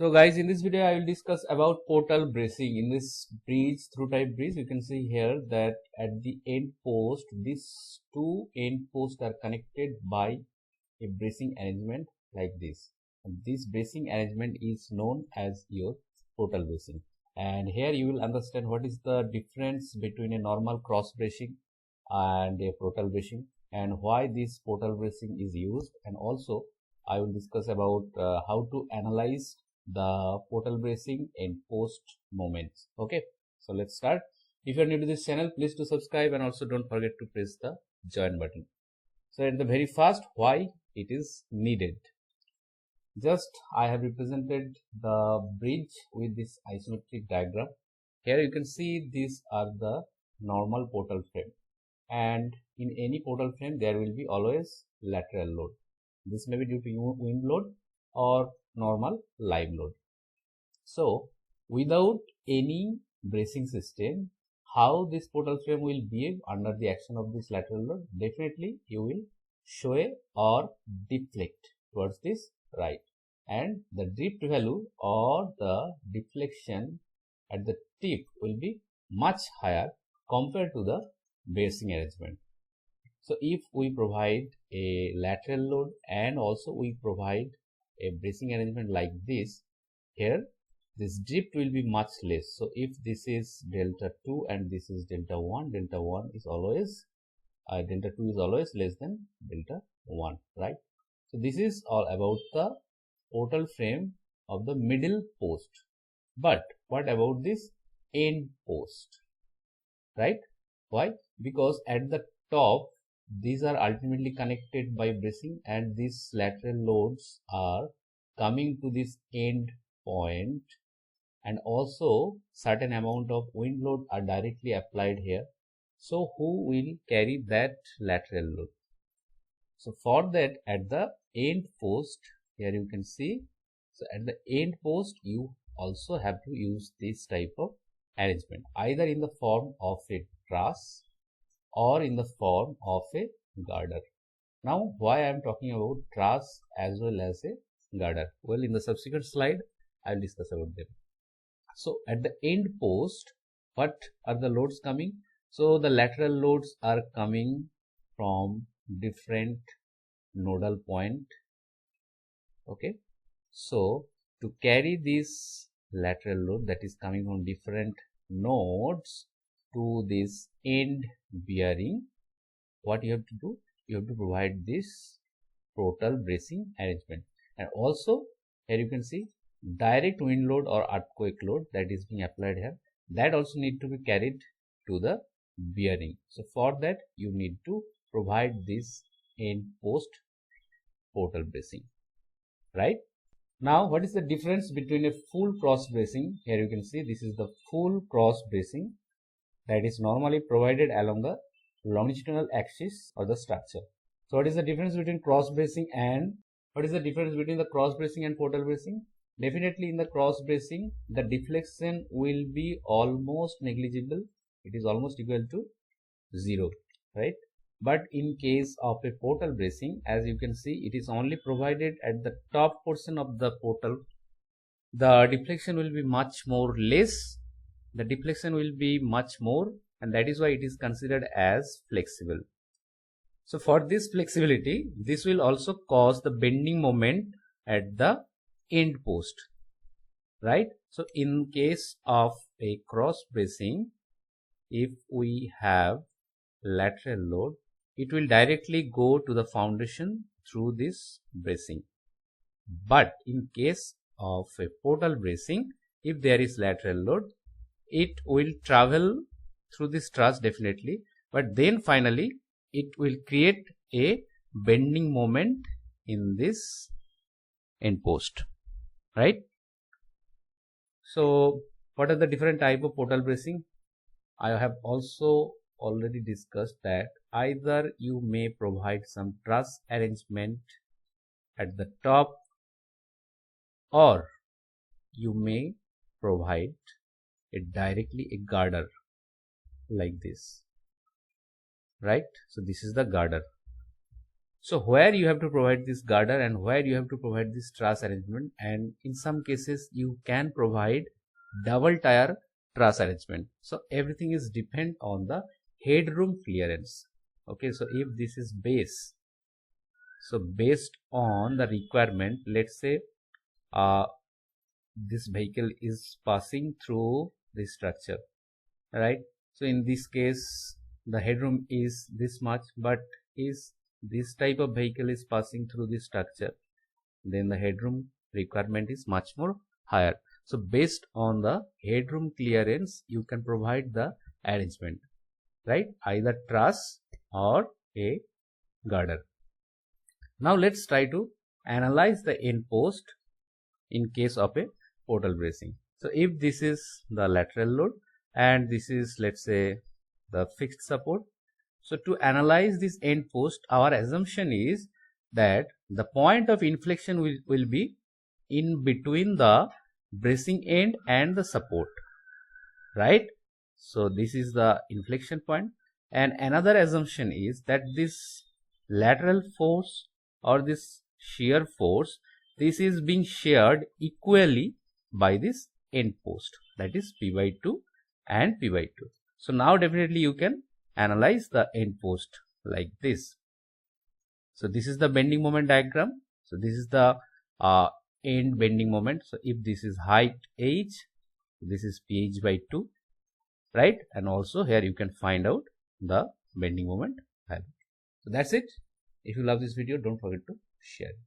So guys, in this video I will discuss about portal bracing. In this bridge, through type bridge, you can see here that at the end post, these two end posts are connected by a bracing arrangement like this. And this bracing arrangement is known as your portal bracing. And here you will understand what is the difference between a normal cross bracing and a portal bracing, and why this portal bracing is used. And also I will discuss about how to analyze the portal bracing in post moments. Okay, so let's start. If you are new to this channel, please do subscribe, and also don't forget to press the join button. So at the very first, why it is needed. Just I have represented the bridge with this isometric diagram. Here you can see these are the normal portal frame, and in any portal frame there will be always lateral load. This may be due to wind load or normal live load. So without any bracing system, how this portal frame will behave under the action of this lateral load? Definitely you will sway or deflect towards this right, and the drift value or the deflection at the tip will be much higher compared to the bracing arrangement. So if we provide a lateral load and also we provide a bracing arrangement like this, here this drift will be much less. So if this is delta 2 and this is delta 1, delta 1 is always delta 2 is always less than delta 1, right? So this is all about the portal frame of the middle post. But what about this end post, right? Why? Because at the top these are ultimately connected by bracing, and these lateral loads are coming to this end point, and also certain amount of wind load are directly applied here. So who will carry that lateral load? So for that, at the end post, here you can see, so at the end post you also have to use this type of arrangement, either in the form of a truss or in the form of a girder. Now why I am talking about truss as well as a girder? Well, in the subsequent slide I will discuss about them. So at the end post, what are the loads coming? So the lateral loads are coming from different nodal point. Okay, so to carry this lateral load that is coming from different nodes to this end bearing, what you have to do? You have to provide this portal bracing arrangement. And also here you can see direct wind load or earthquake load that is being applied here, that also need to be carried to the bearing. So for that you need to provide this end post portal bracing, right? Now what is the difference between a full cross bracing? Here you can see this is the full cross bracing that is normally provided along the longitudinal axis of the structure. So what is the difference between cross bracing and portal bracing? Definitely in the cross bracing the deflection will be almost negligible. It is almost equal to 0, right? But in case of a portal bracing, as you can see, it is only provided at the top portion of the portal. The deflection will be much more less. The deflection will be much more, and that is why it is considered as flexible. So for this flexibility, this will also cause the bending moment at the end post, right? So in case of a cross bracing, if we have lateral load, it will directly go to the foundation through this bracing. But in case of a portal bracing, if there is lateral load, it will travel through this truss definitely, but then finally it will create a bending moment in this end post, right? So what are the different type of portal bracing? I have also already discussed that either you may provide some truss arrangement at the top, or you may provide directly a girder like this, right? So this is the girder. So where you have to provide this girder and where you have to provide this truss arrangement, and in some cases you can provide double tier truss arrangement. So everything is depend on the headroom clearance. Okay, so if this is base, so based on the requirement, let's say this vehicle is passing through this structure, right? So in this case the headroom is this much, but is this type of vehicle is passing through this structure, then the headroom requirement is much more higher. So based on the headroom clearance you can provide the arrangement, right? Either truss or a girder. Now let's try to analyze the end post in case of a portal bracing. So if this is the lateral load and this is, let's say, the fixed support. So to analyze this end post, our assumption is that the point of inflection will be in between the bracing end and the support, right? So this is the inflection point. And another assumption is that this lateral force or this shear force, this is being shared equally by this end post, that is P by 2 and P by 2. So now definitely you can analyze the end post like this. So this is the bending moment diagram. So this is the end bending moment. So if this is height h, this is ph by 2, right? And also here you can find out the bending moment value. So that's it. If you love this video, don't forget to share it.